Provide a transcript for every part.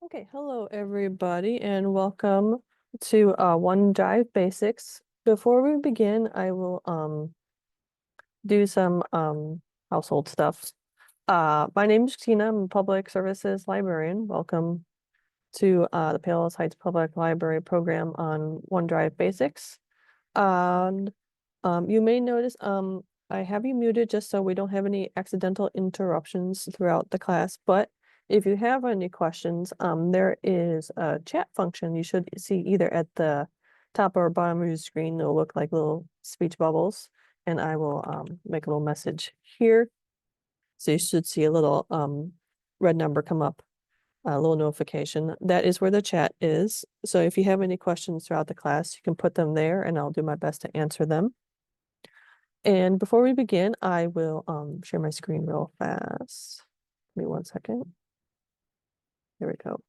Okay, hello everybody, and welcome to OneDrive Basics. Before we begin, I will do some household stuff. My name is Tina. I'm a public services librarian. Welcome to the Palos Heights Public Library program on OneDrive Basics. And you may notice I have you muted just so we don't have any accidental interruptions throughout the class, but if you have any questions, there is a chat function you should see either at the top or bottom of your screen. It'll look like little speech bubbles, and I will make a little message here. So you should see a little red number come up, a little notification. That is where the chat is. So if you have any questions throughout the class, you can put them there and I'll do my best to answer them. And before we begin, I will share my screen real fast. Give me 1 second. There we go.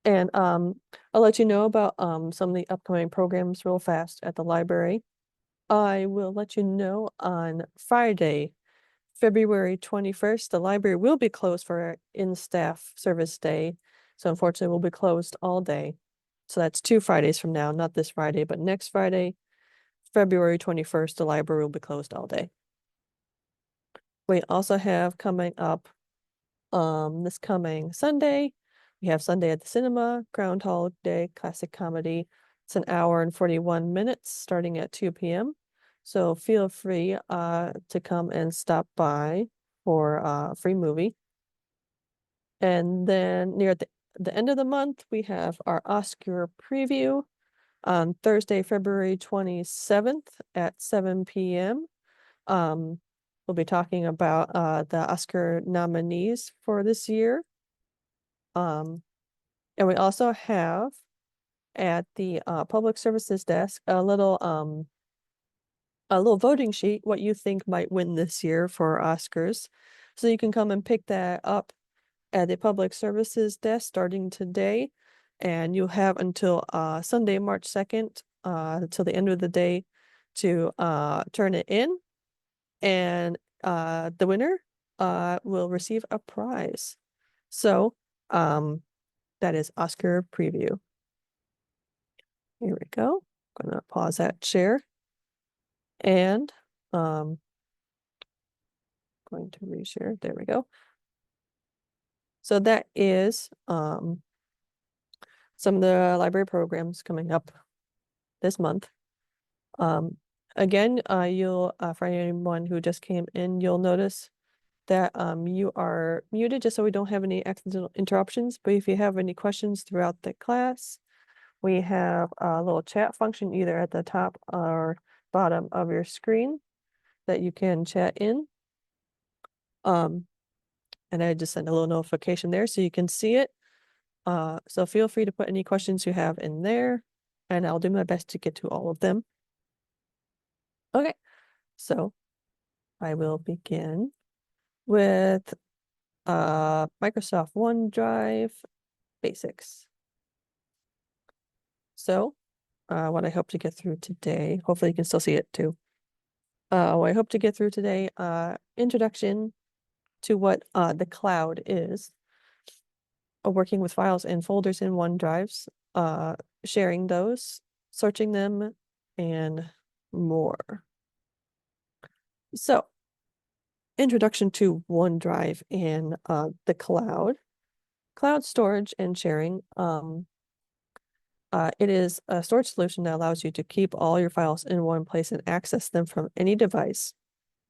And I'll let you know about some of the upcoming programs real fast at the library. I will let you know on Friday, February 21st, the library will be closed for in-staff service day. So unfortunately, we'll be closed all day. So that's 2 Fridays from now, not this Friday, but next Friday, February 21st, the library will be closed all day. We also have coming up this coming Sunday, we have Sunday at the Cinema, Groundhog Day, classic comedy. It's an hour and 41 minutes starting at 2 p.m. So feel free to come and stop by for a free movie. And then near the end of the month, we have our Oscar preview on Thursday, February 27th at 7 p.m. We'll be talking about the Oscar nominees for this year. And we also have at the public services desk a little voting sheet, what you think might win this year for Oscars. So you can come and pick that up at the public services desk starting today. And you'll have until Sunday, March 2nd, till the end of the day to turn it in. And the winner will receive a prize. So that is Oscar preview. Here we go. I'm gonna pause that share. And going to reshare. There we go. So that is some of the library programs coming up this month. Again, you'll for anyone who just came in, you'll notice that you are muted just so we don't have any accidental interruptions. But if you have any questions throughout the class, we have a little chat function either at the top or bottom of your screen that you can chat in. And I just sent a little notification there so you can see it. So feel free to put any questions you have in there, and I'll do my best to get to all of them. Okay, so I will begin with Microsoft OneDrive Basics. So what I hope to get through today, hopefully you can still see it too. What I hope to get through today, introduction to what the cloud is, working with files and folders in OneDrives, sharing those, searching them, and more. So, introduction to OneDrive and the cloud. Cloud storage and sharing. It is a storage solution that allows you to keep all your files in one place and access them from any device.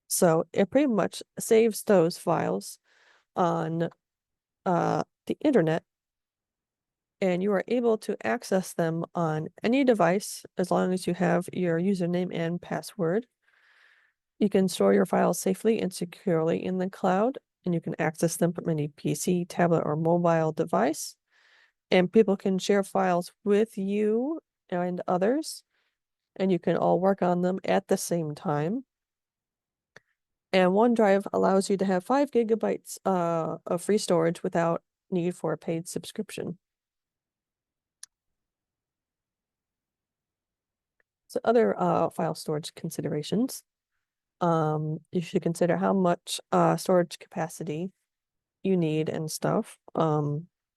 So it pretty much saves those files on the internet, and you are able to access them on any device as long as you have your username and password. You can store your files safely and securely in the cloud, and you can access them from any PC, tablet, or mobile device. And people can share files with you and others, and you can all work on them at the same time. And OneDrive allows you to have 5 gigabytes of free storage without need for a paid subscription. So other file storage considerations. You should consider how much storage capacity you need and stuff.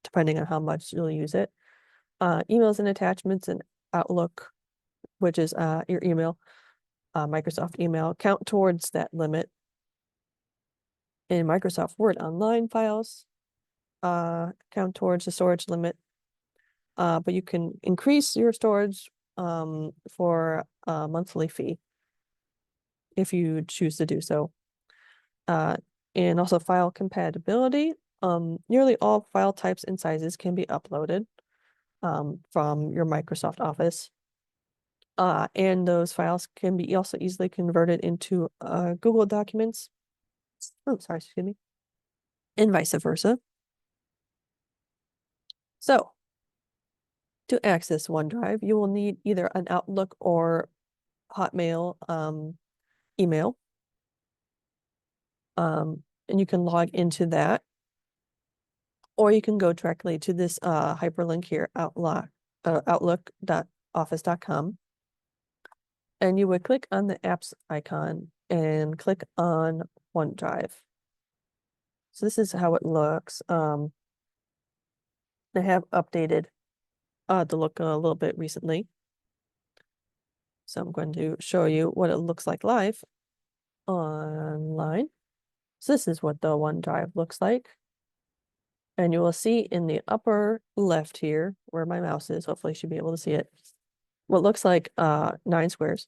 depending on how much you'll use it. Emails and attachments and Outlook, which is your email, Microsoft email, count towards that limit. In Microsoft Word online files, count towards the storage limit. But you can increase your storage for a monthly fee if you choose to do so. And also file compatibility. Nearly all file types and sizes can be uploaded from your Microsoft Office. And those files can be also easily converted into Google Documents. Oh, sorry, excuse me. And vice versa. So, to access OneDrive, you will need either an Outlook or Hotmail email. And you can log into that. Or you can go directly to this hyperlink here, outlook.office.com. And you would click on the apps icon and click on OneDrive. So this is how it looks. They have updated the look a little bit recently. So I'm going to show you what it looks like live online. So this is what the OneDrive looks like. And you will see in the upper left here, where my mouse is, hopefully you should be able to see it, what looks like 9 squares.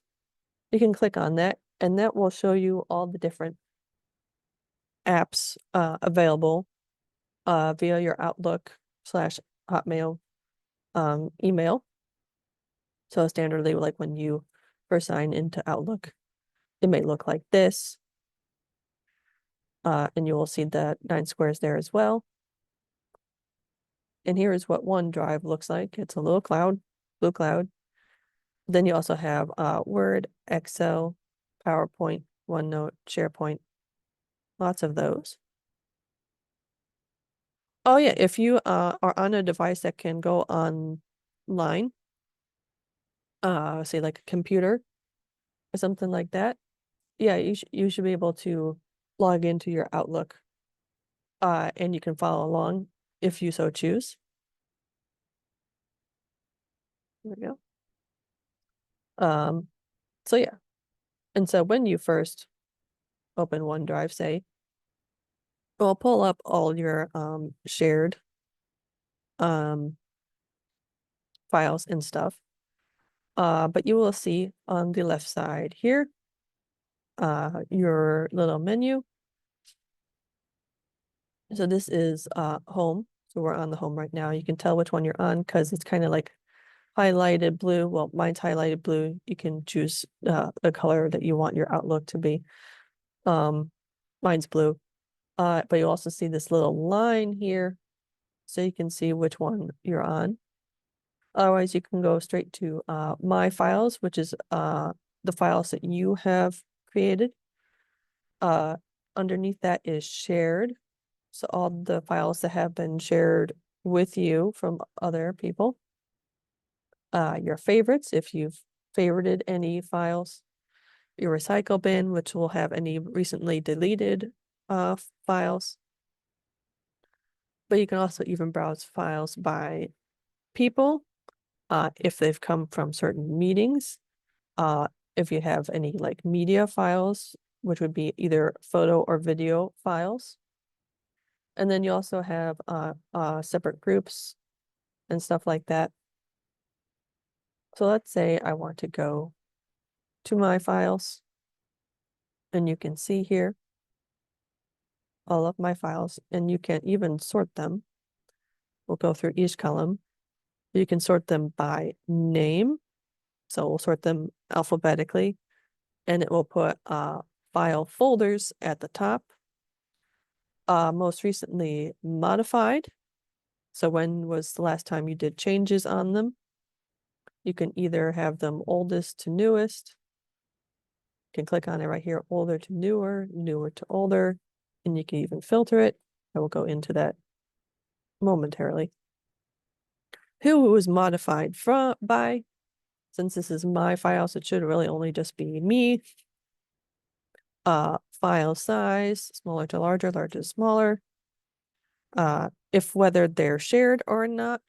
You can click on that, and that will show you all the different apps available via your Outlook/Hotmail email. So standardly, like when you first sign into Outlook, it may look like this. And you will see the 9 squares there as well. And here is what OneDrive looks like. It's a little cloud, blue cloud. Then you also have Word, Excel, PowerPoint, OneNote, SharePoint, lots of those. Oh yeah, if you are on a device that can go online, say like a computer or something like that, yeah, you should be able to log into your Outlook, and you can follow along if you so choose. There we go. So yeah, and so when you first open OneDrive, say, we'll pull up all your shared files and stuff. But you will see on the left side here your little menu. So this is home. So we're on the home right now. You can tell which one you're on because it's kind of like highlighted blue. Well, mine's highlighted blue. You can choose the color that you want your Outlook to be. Mine's blue. But you also see this little line here, so you can see which one you're on. Otherwise, you can go straight to My Files, which is the files that you have created. Underneath that is Shared. So all the files that have been shared with you from other people. Your favorites, if you've favorited any files. Your Recycle Bin, which will have any recently deleted files. But you can also even browse files by people, if they've come from certain meetings. If you have any like media files, which would be either photo or video files. And then you also have separate groups and stuff like that. So let's say I want to go to my files, and you can see here all of my files, and you can even sort them. We'll go through each column. You can sort them by name. So we'll sort them alphabetically, and it will put file folders at the top. Most recently modified. So when was the last time you did changes on them? You can either have them oldest to newest. You can click on it right here, older to newer, newer to older, and you can even filter it. I will go into that momentarily. Who it was modified by, since this is my files, it should really only just be me. File size, smaller to larger, larger to smaller. if whether they're shared or not.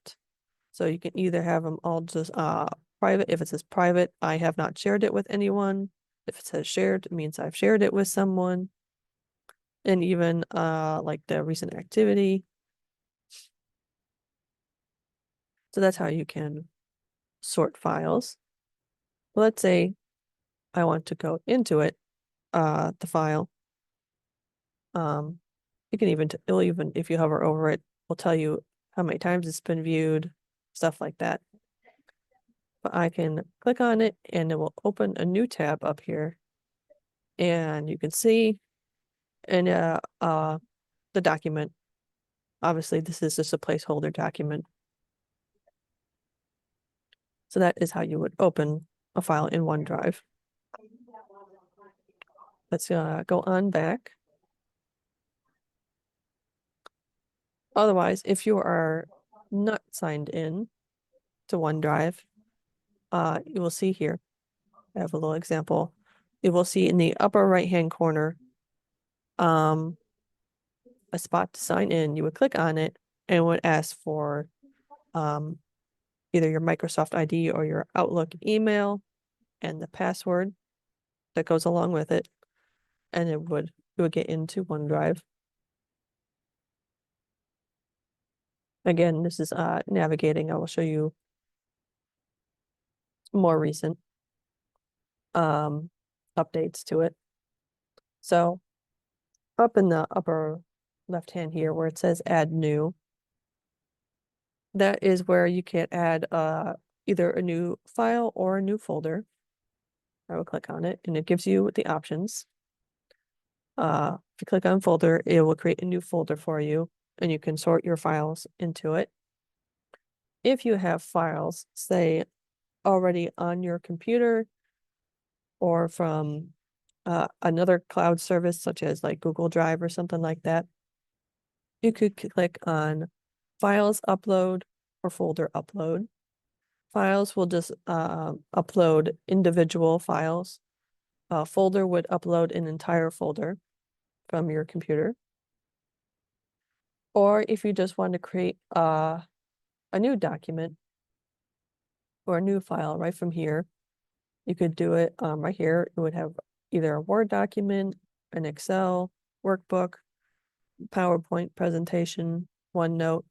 So you can either have them all just private. If it says private, I have not shared it with anyone. If it says shared, it means I've shared it with someone. And even like the recent activity. So that's how you can sort files. Let's say I want to go into it, the file. You can it'll even, if you hover over it, will tell you how many times it's been viewed, stuff like that. But I can click on it and it will open a new tab up here. And you can see in the document. Obviously, this is just a placeholder document. So that is how you would open a file in OneDrive. Let's go on back. Otherwise, if you are not signed in to OneDrive, you will see here, I have a little example. You will see in the upper right-hand corner, a spot to sign in. You would click on it and it would ask for either your Microsoft ID or your Outlook email and the password that goes along with it. And it would get into OneDrive. Again, this is navigating. I will show you more recent updates to it. So up in the upper left hand here where it says add new, that is where you can add either a new file or a new folder. I will click on it and it gives you the options. If you click on folder, it will create a new folder for you and you can sort your files into it. If you have files, say, already on your computer or from another cloud service such as like Google Drive or something like that, you could click on Files Upload or Folder Upload. Files will just upload individual files. A folder would upload an entire folder from your computer. Or if you just want to create a new document or a new file right from here, you could do it right here. It would have either a Word document, an Excel, workbook, PowerPoint presentation, OneNote,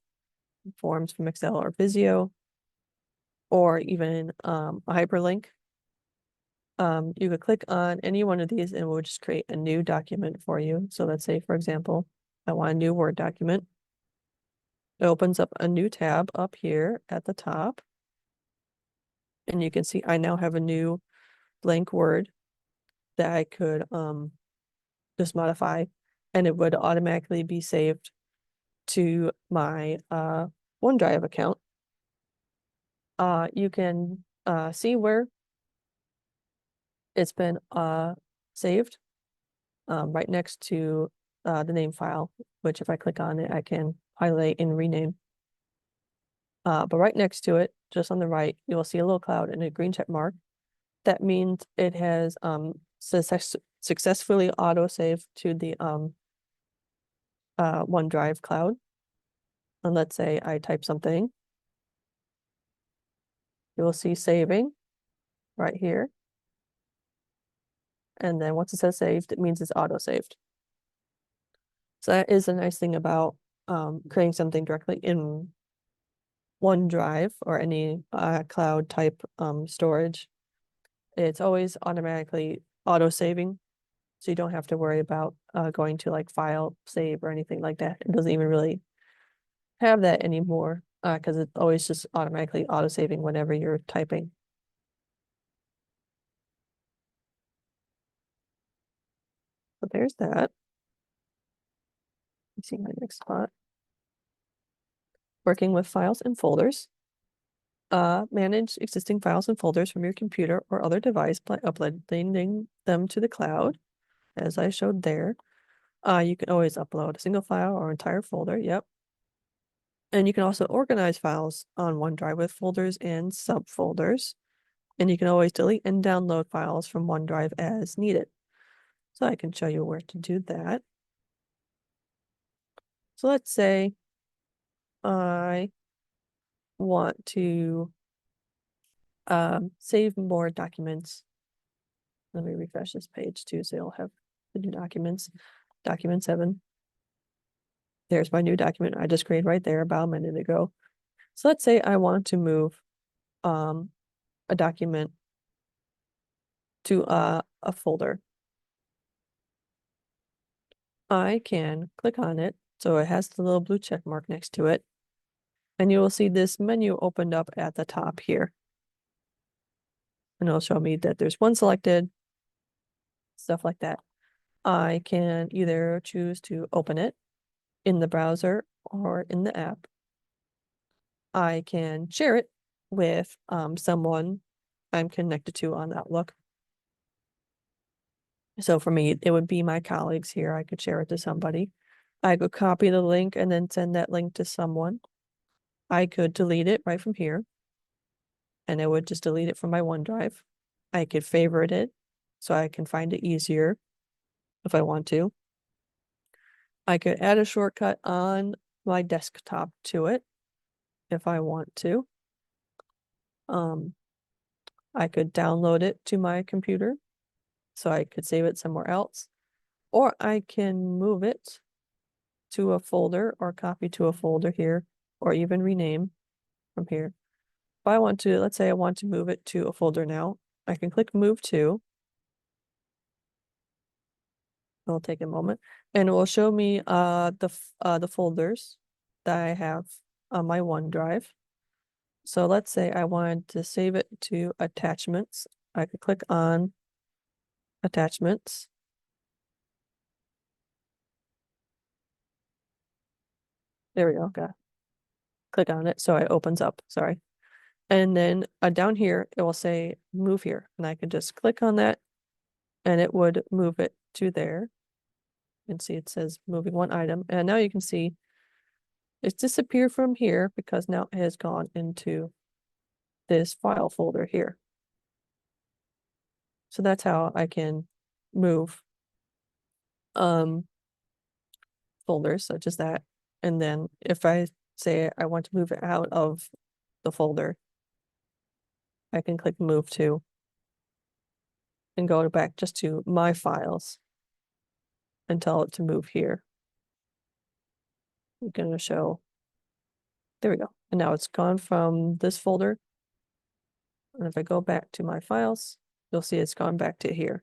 forms from Excel or Visio, or even a hyperlink. You could click on any one of these and it will just create a new document for you. So let's say, for example, I want a new Word document. It opens up a new tab up here at the top. And you can see I now have a new blank Word that I could just modify and it would automatically be saved to my OneDrive account. You can see where it's been saved right next to the name file, which if I click on it, I can highlight and rename. But right next to it, just on the right, you will see a little cloud and a green check mark. That means it has successfully auto-saved to the OneDrive cloud. And let's say I type something. You will see saving right here. And then once it says saved, it means it's auto-saved. So that is a nice thing about creating something directly in OneDrive or any cloud type storage. It's always automatically auto-saving. So you don't have to worry about going to like file save or anything like that. It doesn't even really have that anymore because it's always just automatically auto-saving whenever you're typing. So there's that. Let's see my next spot. Working with files and folders. Manage existing files and folders from your computer or other device by uploading them to the cloud, as I showed there. You can always upload a single file or entire folder. Yep. And you can also organize files on OneDrive with folders and subfolders. And you can always delete and download files from OneDrive as needed. So I can show you where to do that. So let's say I want to save more documents. Let me refresh this page too, so you'll have the new documents. Document 7. There's my new document I just created right there about a minute ago. So let's say I want to move a document to a folder. I can click on it, so it has the little blue check mark next to it, and you will see this menu opened up at the top here. And it'll show me that there's one selected, stuff like that. I can either choose to open it in the browser or in the app. I can share it with someone I'm connected to on Outlook. So for me, it would be my colleagues here. I could share it to somebody. I could copy the link and then send that link to someone. I could delete it right from here, and it would just delete it from my OneDrive. I could favorite it so I can find it easier if I want to. I could add a shortcut on my desktop to it if I want to. I could download it to my computer so I could save it somewhere else, or I can move it to a folder or copy to a folder here, or even rename from here. If I want to, let's say I want to move it to a folder now, I can click move to. It'll take a moment, and it will show me the folders that I have on my OneDrive. So let's say I wanted to save it to attachments. I could click on attachments. There we go. Got it. Click on it so it opens up. Sorry. And then down here it will say move here, and I can just click on that and it would move it to there. You can see it says moving one item, and now you can see it's disappeared from here because now it has gone into this file folder here. So that's how I can move folders such as that. And then if I say I want to move it out of the folder, I can click move to and go back just to my files and tell it to move here. I'm going to show, there we go. And now it's gone from this folder. And if I go back to my files, you'll see it's gone back to here.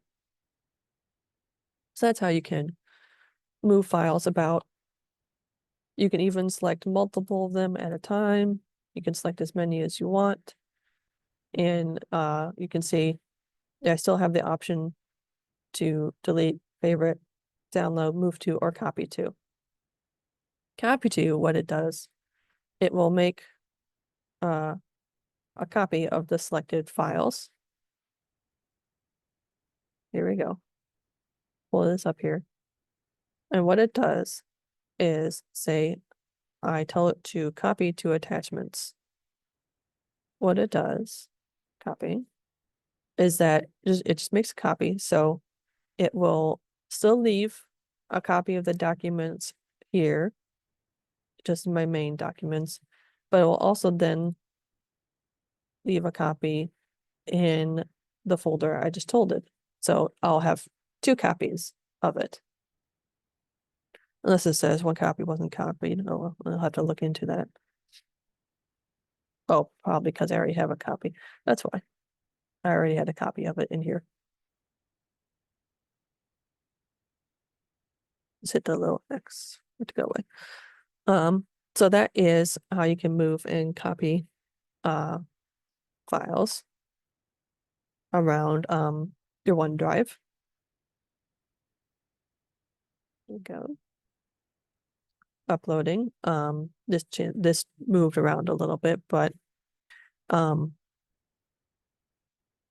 So that's how you can move files about. You can even select multiple of them at a time. You can select as many as you want. And you can see I still have the option to delete, favorite, download, move to, or copy to. Copy to, what it does, it will make a copy of the selected files. Here we go. Pull this up here. And what it does is say, I tell it to copy to attachments. What it does, copy, is that it just makes a copy. So it will still leave a copy of the documents here, just my main documents, but it will also then leave a copy in the folder I just told it. So I'll have 2 copies of it. Unless it says one copy wasn't copied. Oh, I'll have to look into that. Oh, probably because I already have a copy. That's why. I already had a copy of it in here. Just hit the little X to go away. So that is how you can move and copy files around your OneDrive. There we go. Uploading. This moved around a little bit, but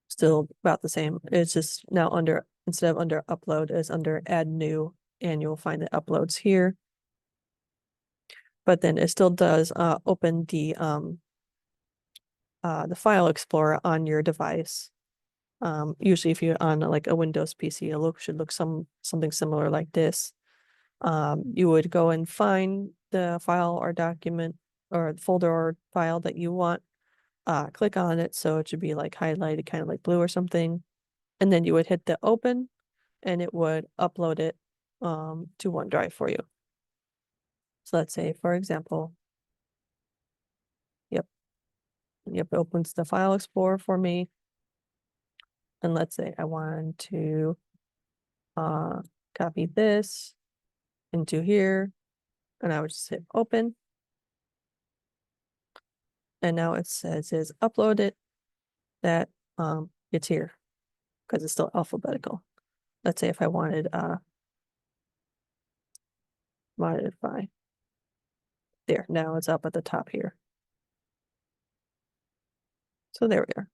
still about the same. It's just now under, instead of under upload, it's under add new, and you'll find the uploads here. But then it still does open the file explorer on your device. Usually if you're on like a Windows PC, it should look something similar like this. You would go and find the file or document or folder or file that you want, click on it. So it should be like highlighted, kind of like blue or something. And then you would hit the open and it would upload it to OneDrive for you. So let's say, for example, yep, it opens the file explorer for me. And let's say I want to copy this into here, and I would just hit open. And now it says is uploaded, that it's here because it's still alphabetical. Let's say if I wanted modify. There, now it's up at the top here. So there we are.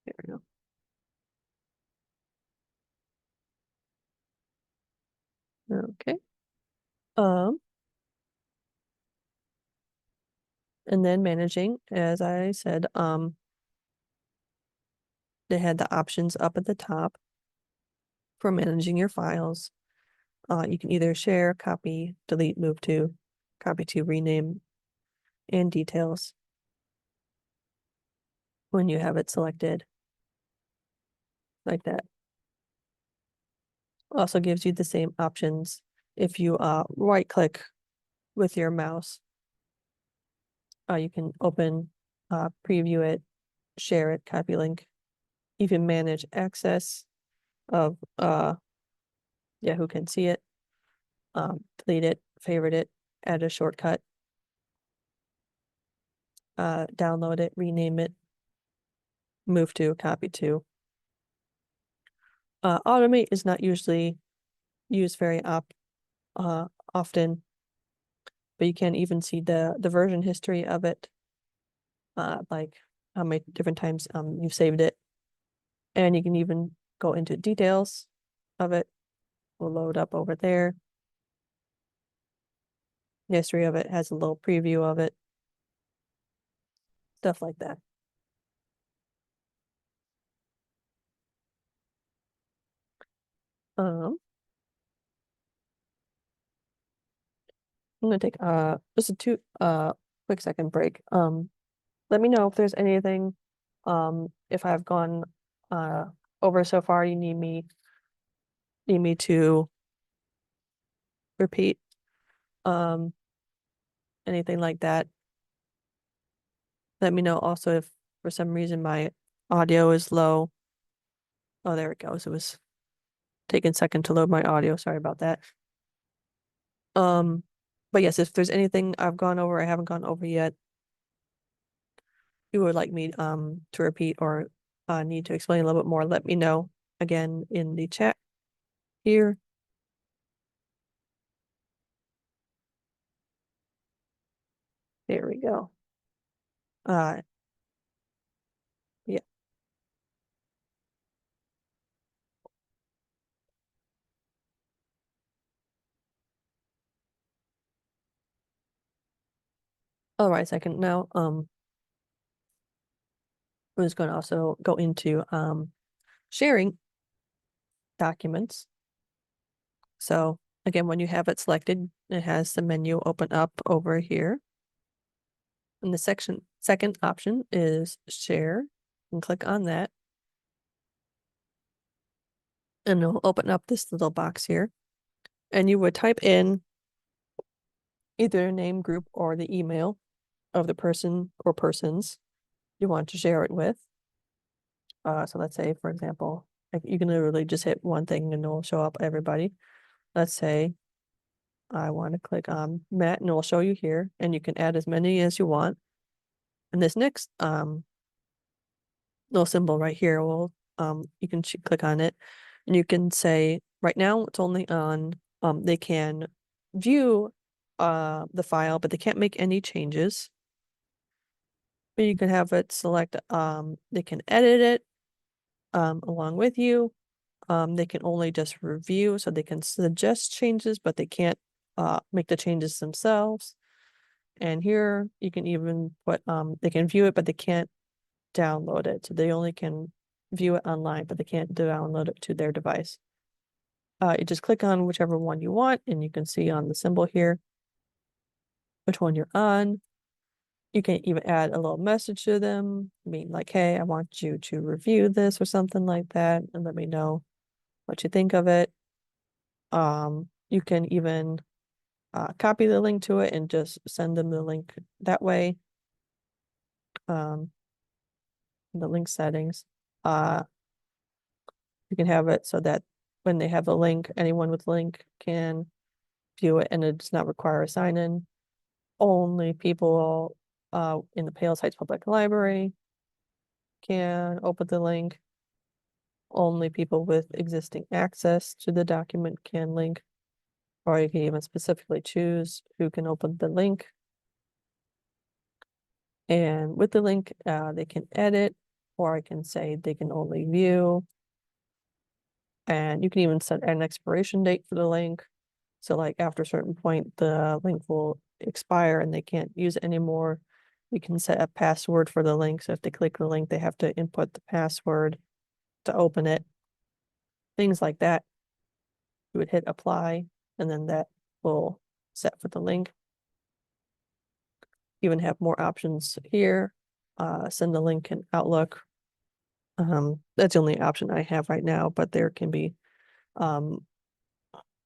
There we go. Okay. And then managing, as I said, they had the options up at the top for managing your files. You can either share, copy, delete, move to, copy to, rename, and details when you have it selected like that. Also gives you the same options if you right click with your mouse. You can open, preview it, share it, copy link. You can manage access of who can see it, delete it, favorite it, add a shortcut, download it, rename it, move to, copy to. Automate is not usually used very often, but you can even see the version history of it, like how many different times you've saved it, and you can even go into details of it. Will load up over there. The history of it has a little preview of it, stuff like that. I'm gonna take just a quick second break. Let me know if there's anything if I've gone over so far you need me to repeat, anything like that. Let me know also if for some reason my audio is low. Oh, there it goes. It was taking a second to load my audio. Sorry about that. But yes, if there's anything I've gone over I haven't gone over yet, you would like me to repeat or need to explain a little bit more, let me know again in the chat here. There we go. Yeah. All right, second now. I'm just going to also go into sharing documents. So again, when you have it selected, it has the menu open up over here. And the second option is share, and click on that. And it'll open up this little box here. And you would type in either a name, group, or the email of the person or persons you want to share it with. So let's say, for example, like you can literally just hit one thing and it'll show up everybody. Let's say I want to click on Matt and it'll show you here, and you can add as many as you want. And this next little symbol right here will you can click on it and you can say right now it's only on they can view the file, but they can't make any changes. But you can have it select they can edit it along with you. They can only just review, so they can suggest changes, but they can't make the changes themselves. And here you can even put they can view it, but they can't download it. So they only can view it online, but they can't download it to their device. You just click on whichever one you want, and you can see on the symbol here. which one you're on. You can even add a little message to them, being like, hey, I want you to review this or something like that, and let me know what you think of it. You can even copy the link to it and just send them the link that way. The link settings. You can have it so that when they have the link, anyone with link can view it, and it does not require a sign-in. Only people in the Palos Heights Public Library can open the link. Only people with existing access to the document can link, or you can even specifically choose who can open the link. And with the link, they can edit, or I can say they can only view. And you can even set an expiration date for the link. So like after a certain point, the link will expire and they can't use it anymore. You can set a password for the link. So if they click the link, they have to input the password to open it. Things like that. You would hit apply, and then that will set for the link. Even have more options here. Send the link in Outlook. That's the only option I have right now, but there can be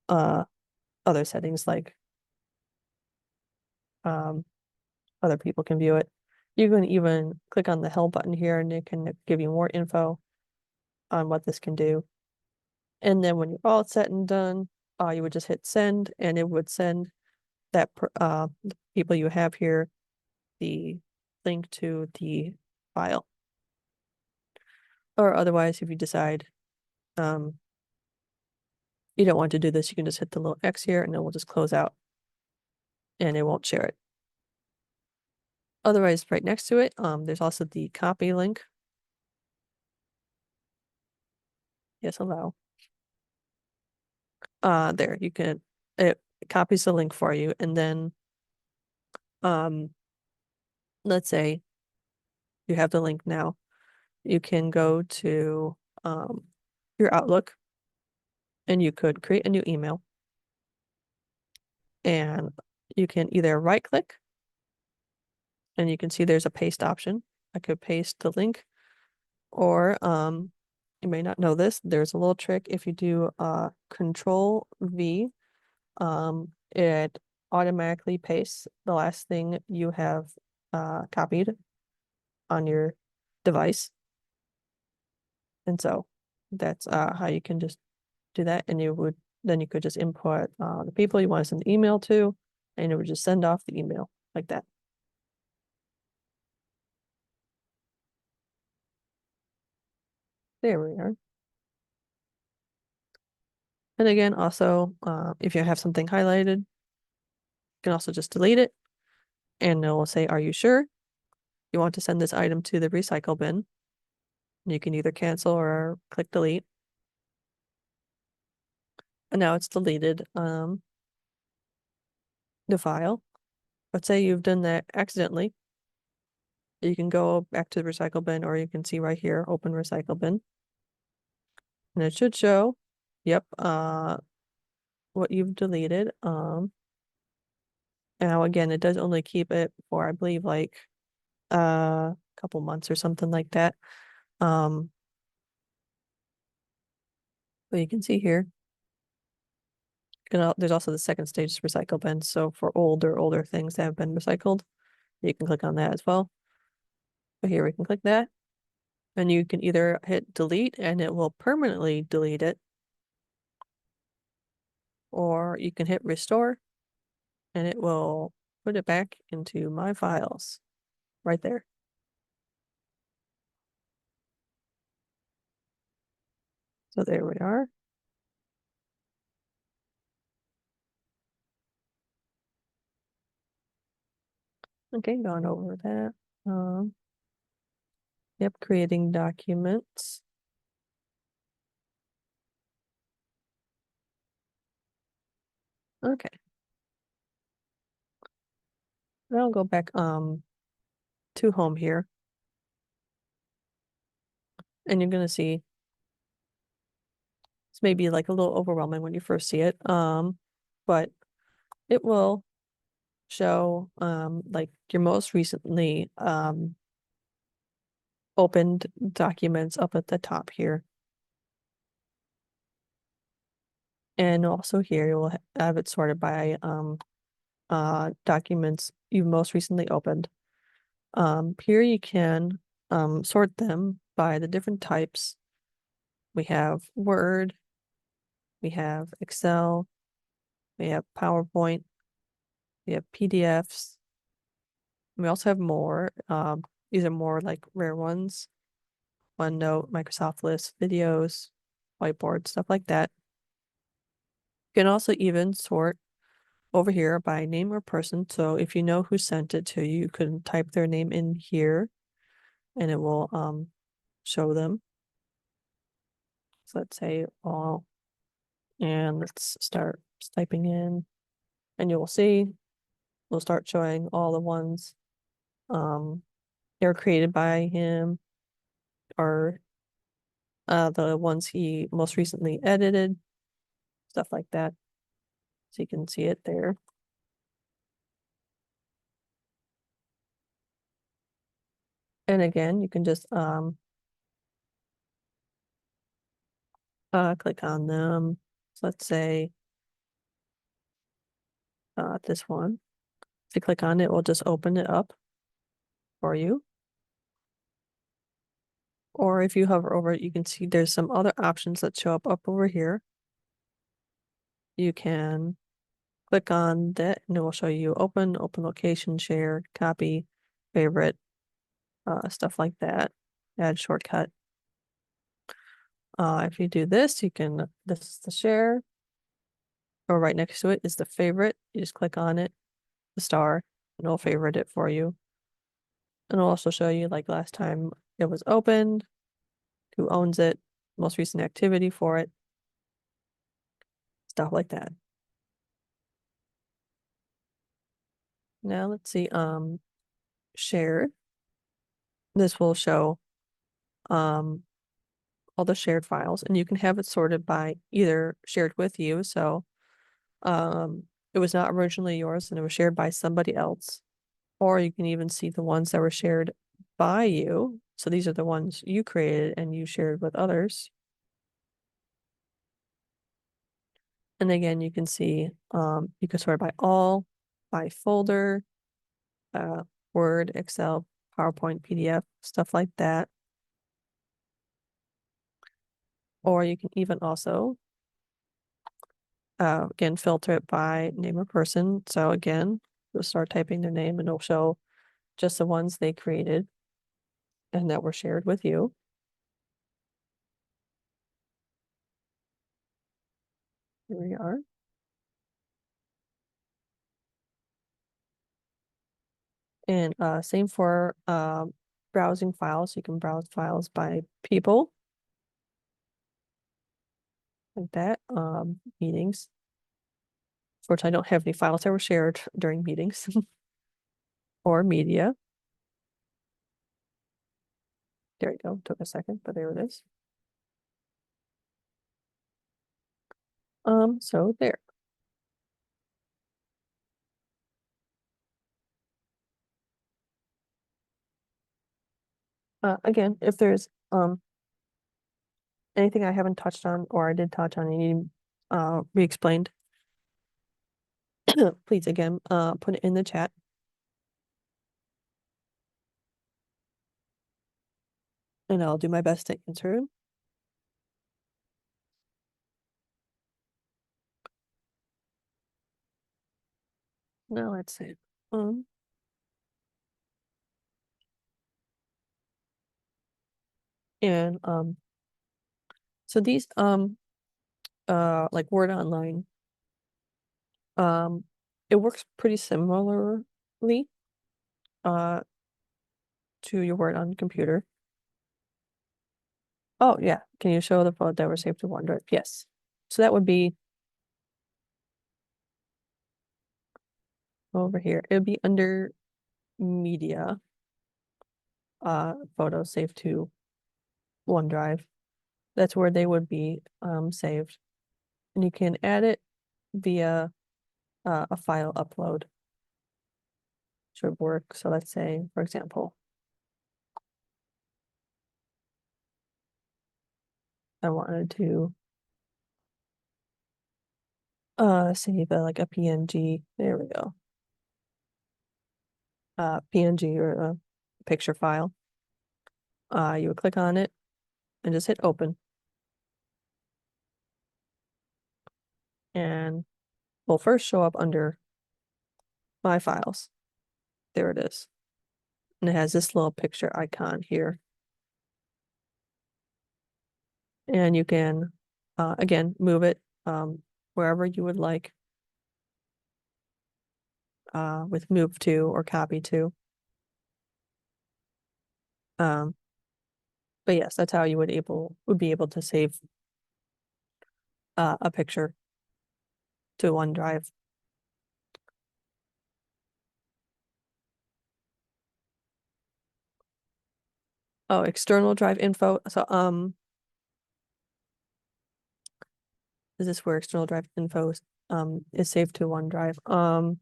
other settings like other people can view it. You can even click on the help button here and it can give you more info on what this can do. And then when you're all set and done, you would just hit send, and it would send that the people you have here the link to the file. Or otherwise, if you decide you don't want to do this, you can just hit the little X here and it will just close out and it won't share it. Otherwise, right next to it, there's also the copy link. Yes, allow. There, you can, it copies the link for you, and then let's say you have the link now. You can go to your Outlook and you could create a new email. And you can either right click and you can see there's a paste option. I could paste the link, or you may not know this, there's a little trick. If you do Control V, it automatically pastes the last thing you have copied on your device. And so that's how you can just do that. And then you could just input the people you want to send the email to, and it would just send off the email like that. There we are. And again, also, if you have something highlighted, you can also just delete it, and it will say, are you sure you want to send this item to the recycle bin? And you can either cancel or click delete. And now it's deleted the file. Let's say you've done that accidentally. You can go back to the recycle bin, or you can see right here, open recycle bin. And it should show, yep, what you've deleted. Now again, it does only keep it for, I believe, like a couple months or something like that. But you can see here, there's also the second stage recycle bin. So for older things that have been recycled, you can click on that as well. But here we can click that, and you can either hit delete and it will permanently delete it, or you can hit restore and it will put it back into my files right there. So there we are. Okay, gone over that. Yep, creating documents. Okay. Now I'll go back to home here. And you're gonna see it's maybe like a little overwhelming when you first see it. But it will show like your most recently opened documents up at the top here. And also here you will have it sorted by documents you most recently opened. Here you can sort them by the different types. We have Word, we have Excel, we have PowerPoint, we have PDFs. We also have more. These are more like rare ones. OneNote, Microsoft List, videos, whiteboard, stuff like that. You can also even sort over here by name or person. So if you know who sent it to you, you can type their name in here and it will show them. So let's say all, and let's start typing in, and you will see we'll start showing all the ones they were created by him, or the ones he most recently edited, stuff like that. So you can see it there. And again, you can just click on them. So let's say this one. If you click on it, we'll just open it up for you. Or if you hover over it, you can see there's some other options that show up over here. You can click on that and it will show you open location, share, copy, favorite, stuff like that. Add shortcut. If you do this, this is the share, or right next to it is the favorite. You just click on it, the star, and it'll favorite it for you. And it'll also show you like last time it was opened, who owns it, most recent activity for it, stuff like that. Now let's see, shared. This will show all the shared files, and you can have it sorted by either shared with you, so it was not originally yours and it was shared by somebody else, or you can even see the ones that were shared by you. So these are the ones you created and you shared with others. And again, you can see you can sort by all, by folder, Word, Excel, PowerPoint, PDF, stuff like that. Or you can even also again filter it by name or person. So again, you'll start typing their name and it'll show just the ones they created and that were shared with you. Here we are. And same for browsing files. You can browse files by people, like that. Meetings. Fortunately, I don't have any files that were shared during meetings. Or media. There we go. Took a second, but there it is. So there. Again, if there's anything I haven't touched on or I did touch on and you need re-explained, please again put it in the chat. And I'll do my best to answer them. Now let's see. And so these like Word Online, it works pretty similarly to your Word on computer. Oh yeah, can you show the photo that were saved to OneDrive? Yes. So that would be over here. It would be under media, photos saved to OneDrive. That's where they would be saved. And you can add it via a file upload. should work. So let's say, for example, I wanted to save like a PNG. There we go. PNG or a picture file. You would click on it and just hit open. And will first show up under My Files. There it is. And it has this little picture icon here. And you can, again, move it wherever you would like with move to or copy to. But yes, that's how you would be able to save a picture to OneDrive. Oh, external drive info. So is this where external drive info is saved to OneDrive?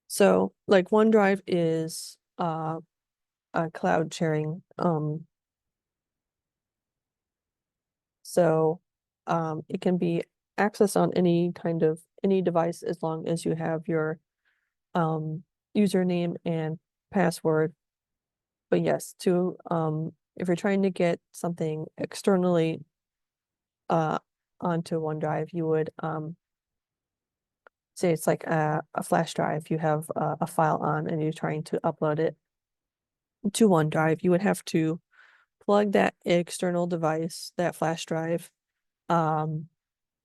So like OneDrive is a cloud sharing. So it can be accessed on any device as long as you have your username and password. But yes, if you're trying to get something externally onto OneDrive, you would say it's like a flash drive. You have a file on and you're trying to upload it to OneDrive. You would have to plug that external device, that flash drive,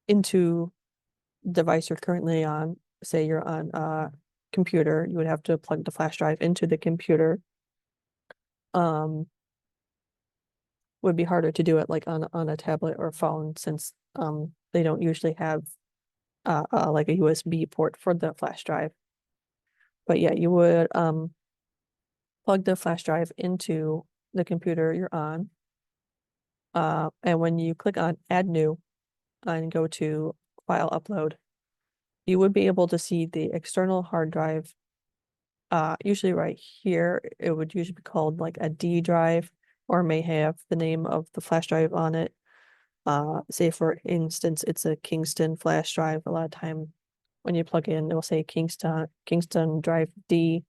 into the device you're currently on. Say you're on a computer, you would have to plug the flash drive into the computer. Would be harder to do it like on a tablet or phone since they don't usually have like a USB port for the flash drive. But yeah, you would plug the flash drive into the computer you're on. And when you click on Add New and go to File Upload, you would be able to see the external hard drive. Usually right here, it would usually be called like a D drive or may have the name of the flash drive on it. Say for instance, it's a Kingston flash drive. A lot of time when you plug in, it will say Kingston Drive D.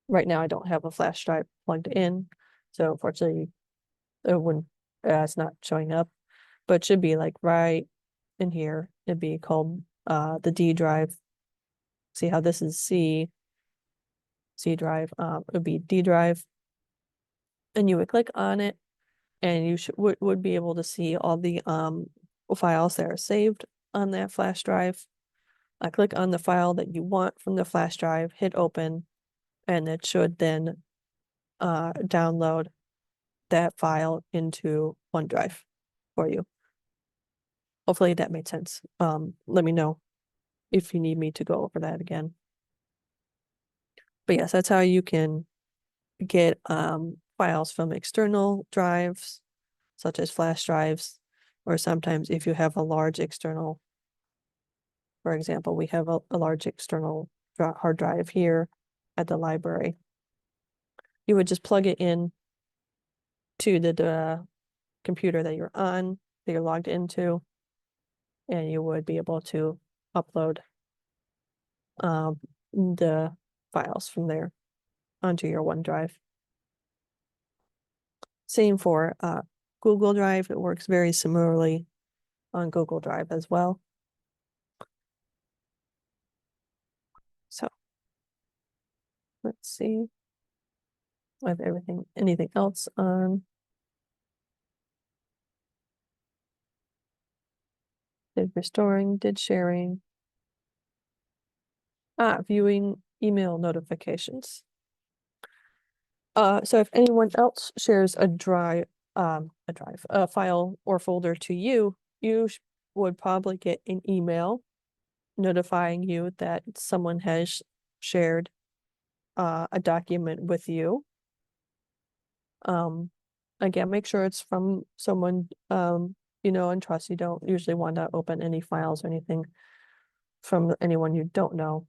Right now, I don't have a flash drive plugged in, so unfortunately, it wouldn't. It's not showing up, but it should be like right in here. It'd be called the D drive. See how this is C drive. It would be D drive, and you would click on it, and you would be able to see all the files that are saved on that flash drive. I click on the file that you want from the flash drive, hit open, and it should then download that file into OneDrive for you. Hopefully that made sense. Let me know if you need me to go over that again. But yes, that's how you can get files from external drives, such as flash drives, or sometimes if you have a large external, for example, we have a large external hard drive here at the library. You would just plug it in to the computer that you're on, that you're logged into, and you would be able to upload the files from there onto your OneDrive. Same for Google Drive. It works very similarly on Google Drive as well. So let's see. I have anything else on? Did restoring, did sharing. Viewing email notifications. So if anyone else shares a file or folder to you, you would probably get an email notifying you that someone has shared a document with you. Again, make sure it's from someone you know and trust. You don't usually want to open any files or anything from anyone you don't know.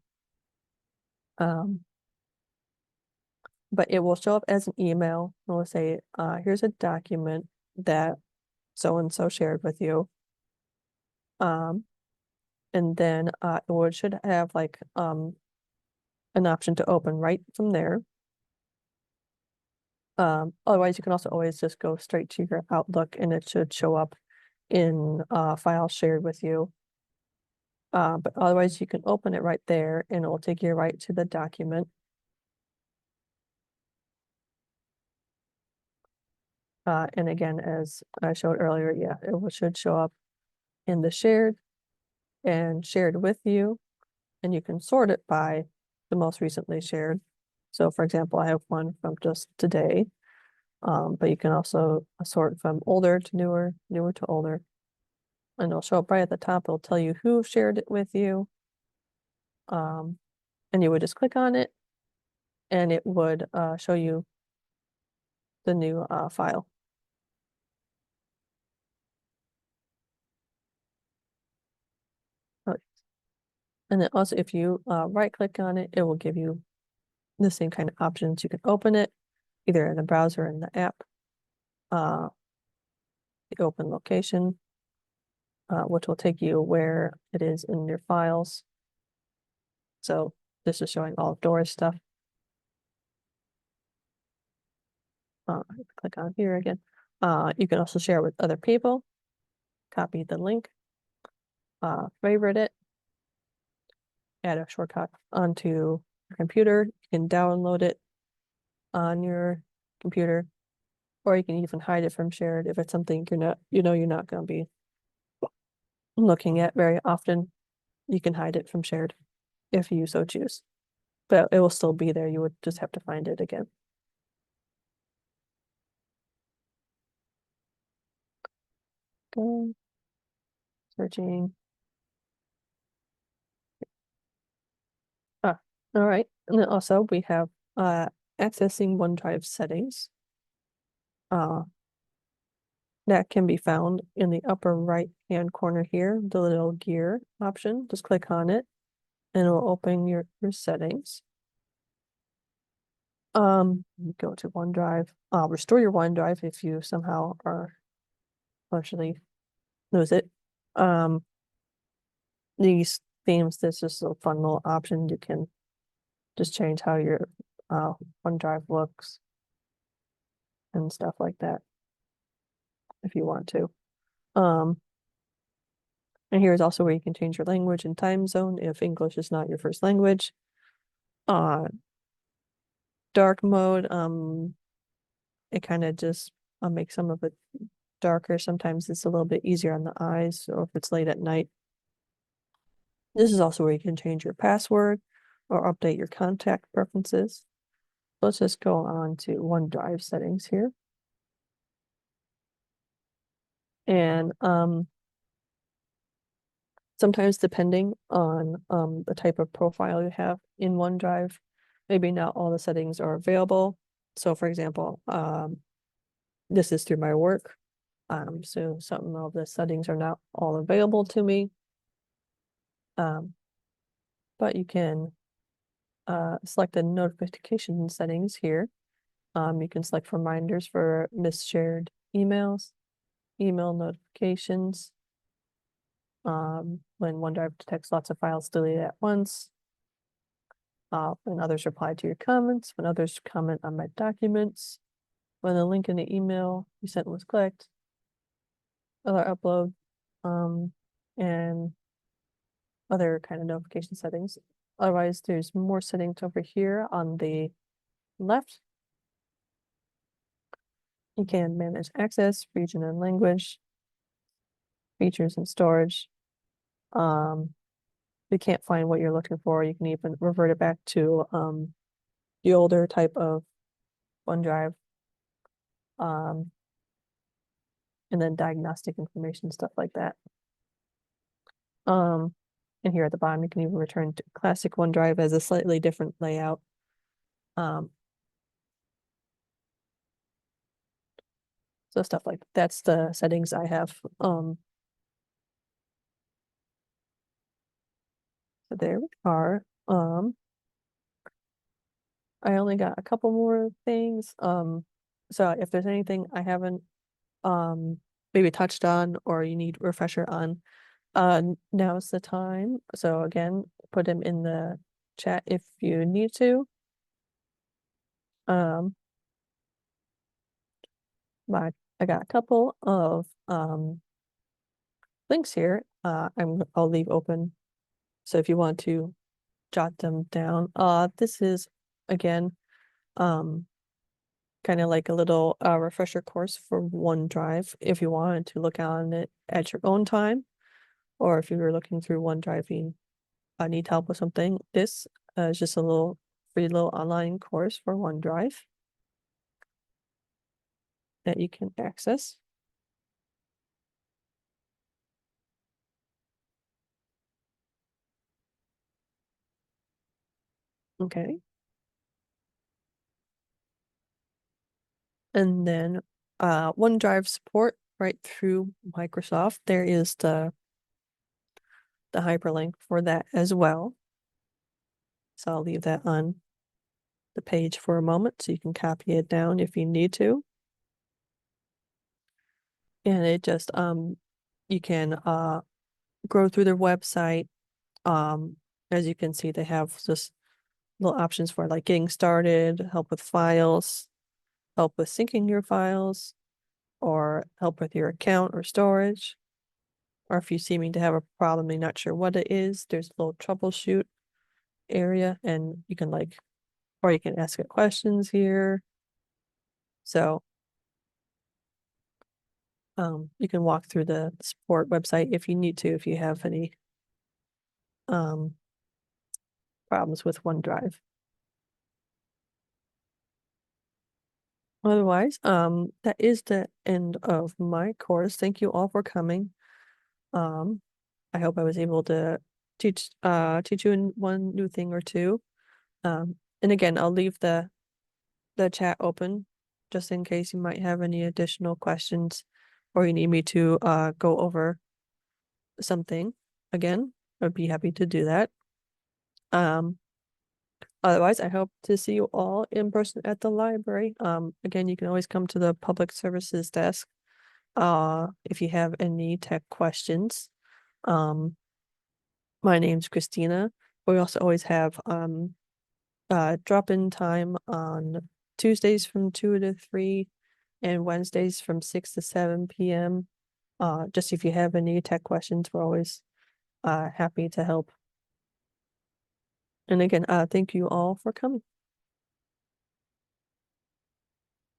but it will show up as an email. It will say, here's a document that so-and-so shared with you. And then it should have like an option to open right from there. Otherwise, you can also always just go straight to your Outlook and it should show up in files shared with you. But otherwise, you can open it right there and it will take you right to the document. And again, as I showed earlier, yeah, it should show up in the shared and shared with you. And you can sort it by the most recently shared. So for example, I have one from just today, but you can also sort from older to newer, newer to older. And it'll show up right at the top. It'll tell you who shared it with you. And you would just click on it and it would show you the new file. Oh, and then also if you right click on it, it will give you the same kind of options. You can open it either in the browser or in the app. The open location, which will take you where it is in your files. So this is showing all of Dora's stuff. Click on here again. You can also share with other people. Copy the link, favorite it, add a shortcut onto your computer. You can download it on your computer, or you can even hide it from shared if it's something you're not, you're not going to be looking at very often. You can hide it from shared if you so choose, but it will still be there. You would just have to find it again. Go searching. All right. And then also we have accessing OneDrive settings. That can be found in the upper right hand corner here, the little gear option. Just click on it and it will open your settings. Go to OneDrive. Restore your OneDrive if you somehow are partially lose it. These themes, this is a fun little option. You can just change how your OneDrive looks and stuff like that if you want to. And here's also where you can change your language and time zone if English is not your first language. Dark mode, it kind of just makes some of it darker. Sometimes it's a little bit easier on the eyes, or if it's late at night. This is also where you can change your password or update your contact preferences. Let's just go on to OneDrive settings here. And sometimes depending on the type of profile you have in OneDrive, maybe not all the settings are available. So for example, this is through my work. So some of the settings are not all available to me. But you can select the notification settings here. You can select reminders for misshared emails, email notifications, when OneDrive detects lots of files deleted at once, when others reply to your comments, when others comment on my documents, when the link in the email you sent was clicked, other upload, and other kind of notification settings. Otherwise, there's more settings over here on the left. You can manage access, region and language, features and storage. If you can't find what you're looking for, you can even revert it back to the older type of OneDrive. And then diagnostic information, stuff like that. And here at the bottom, you can even return to classic OneDrive as a slightly different layout. So stuff like that's the settings I have. So there we are. I only got a couple more things. So if there's anything I haven't maybe touched on or you need refresher on, now's the time. So again, put them in the chat if you need to. Um, I got a couple of links here. I'll leave open. So if you want to jot them down, this is again um kind of like a little refresher course for OneDrive if you wanted to look on it at your own time, or if you were looking through OneDrive and need help with something. This is just a little free little online course for OneDrive that you can access. Okay. And then OneDrive support right through Microsoft. There is the hyperlink for that as well. So I'll leave that on the page for a moment so you can copy it down if you need to. And it just you can grow through their website. As you can see, they have just little options for like getting started, help with files, help with syncing your files, or help with your account or storage. Or if you seeming to have a problem, you're not sure what it is, there's a little troubleshoot area and you can like, or you can ask it questions here. So you can walk through the support website if you need to, if you have any problems with OneDrive. Otherwise, that is the end of my course. Thank you all for coming. Um, I hope I was able to teach you one new thing or two. And again, I'll leave the chat open just in case you might have any additional questions or you need me to go over something again. I'd be happy to do that. Otherwise, I hope to see you all in person at the library. Again, you can always come to the public services desk if you have any tech questions. My name's Christina. We also always have drop-in time on Tuesdays from 2 to 3 and Wednesdays from 6 to 7 p.m. Just if you have any tech questions, we're always happy to help. And again, thank you all for coming.